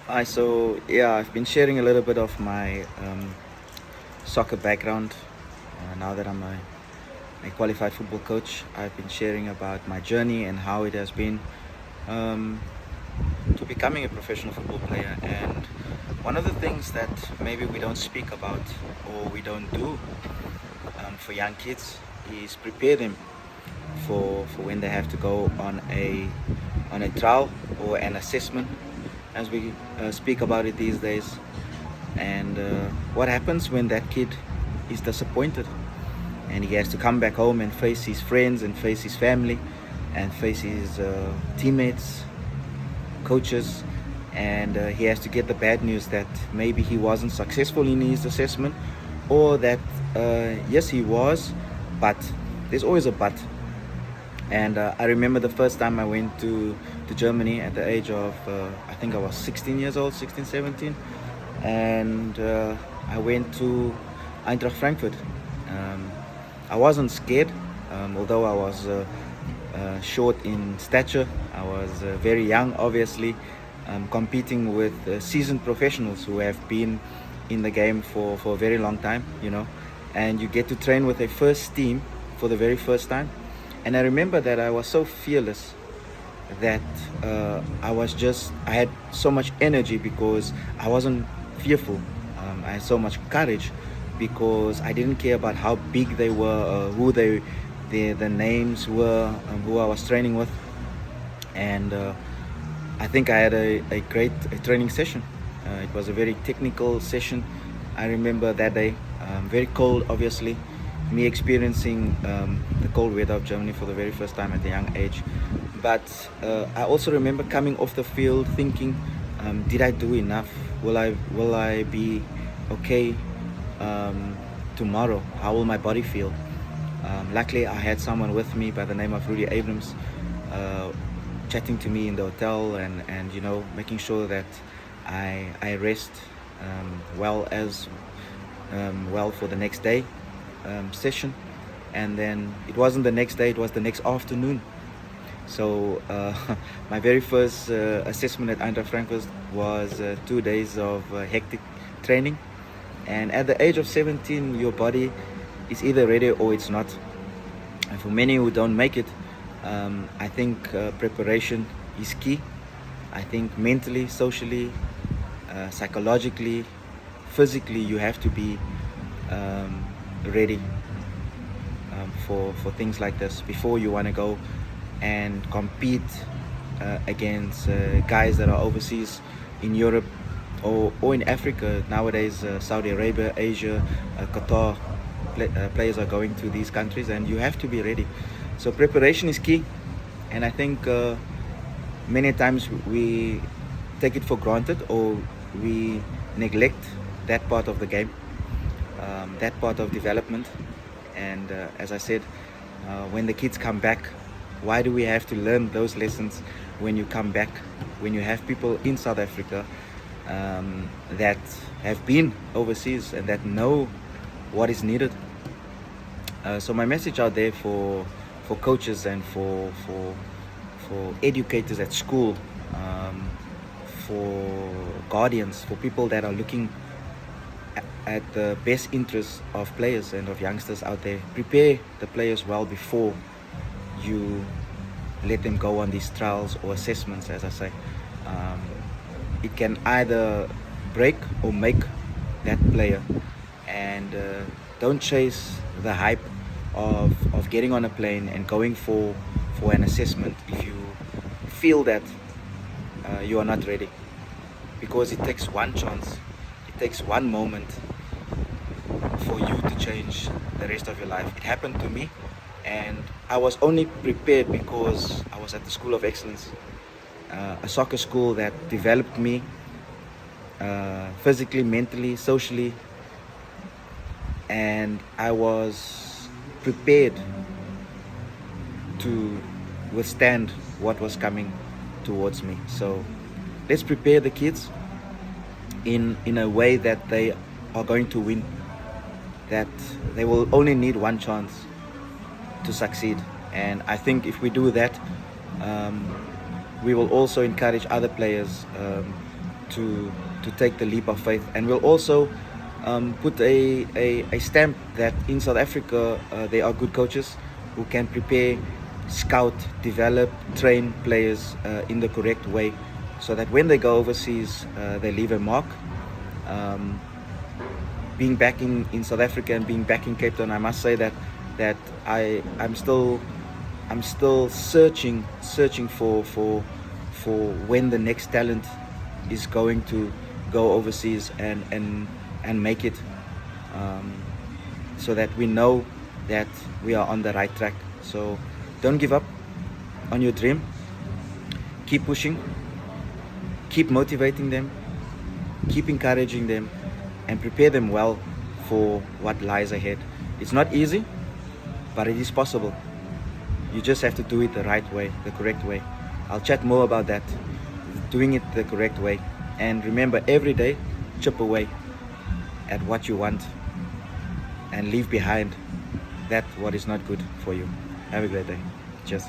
Hi, so yeah, I've been sharing a little bit of my soccer background. Now that I'm a qualified football coach, I've been sharing about my journey and how it has been um, to becoming a professional football player. And one of the things that maybe we don't speak about or we don't do for young kids is prepare them for when they have to go on a trial or an assessment, as we speak about it these days. And what happens when that kid is disappointed and he has to come back home and face his friends and face his family and face his teammates, coaches, and he has to get the bad news that maybe he wasn't successful in his assessment, or that yes, he was, but there's always a but. And I remember the first time I went to Germany at the age of, I think I was 16 years old, 16, 17. And I went to Eintracht Frankfurt. Um, I wasn't scared, although I was short in stature. I was very young, obviously, competing with seasoned professionals who have been in the game for a very long time, you know. And you get to train with a first team for the very first time. And I remember that I was so fearless that I had so much energy because I wasn't fearful. I had so much courage because I didn't care about how big they were, the names were, who I was training with. And I think I had a great training session. It was a very technical session. I remember that day, very cold, obviously, me experiencing the cold weather of Germany for the very first time at a young age. But I also remember coming off the field thinking, did I do enough? Will I be okay tomorrow? How will my body feel? Luckily, I had someone with me by the name of Rudy Abrams, uh, chatting to me in the hotel, and making sure that I rest well, as well, for the next day session. And then it wasn't the next day; it was the next afternoon. So my very first assessment at Eintracht Frankfurt was 2 days of hectic training. And at the age of 17, your body is either ready or it's not. And for many who don't make it, I think preparation is key. I think mentally, socially, psychologically, physically, you have to be ready for things like this before you want to go and compete against guys that are overseas in Europe or in Africa nowadays. Saudi Arabia, Asia, Qatar, players are going to these countries, and you have to be ready. So preparation is key, and I think many times we take it for granted, or we neglect that part of the game, that part of development. And as I said, when the kids come back, why do we have to learn those lessons when you come back, when you have people in South Africa that have been overseas and that know what is needed? So my message out there for coaches and for educators at school, um, for guardians, for people that are looking at the best interests of players and of youngsters out there: prepare the players well before you let them go on these trials or assessments, as I say. Um, it can either break or make that player. And don't chase the hype of getting on a plane and going for an assessment if you feel that you are not ready, because it takes one chance, it takes one moment for you to change the rest of your life. It happened to me, and I was only prepared because I was at the School of Excellence, a soccer school that developed me physically, mentally, socially, and I was prepared to withstand what was coming towards me. So let's prepare the kids in a way that they are going to win, that they will only need one chance to succeed. And I think if we do that, um, we will also encourage other players to take the leap of faith, and we'll also put a stamp that in South Africa there are good coaches who can prepare, scout, develop, train players in the correct way, so that when they go overseas they leave a mark. Being back in South Africa and being back in Cape Town, I must say that I'm still searching for when the next talent is going to go overseas and make it, so that we know that we are on the right track. So don't give up on your dream. Keep pushing, keep motivating them, keep encouraging them, and prepare them well for what lies ahead. It's not easy, but it is possible. You just have to do it the right way, the correct way. I'll chat more about that, doing it the correct way. And remember, every day, chip away at what you want and leave behind that what is not good for you. Have a great day. Cheers.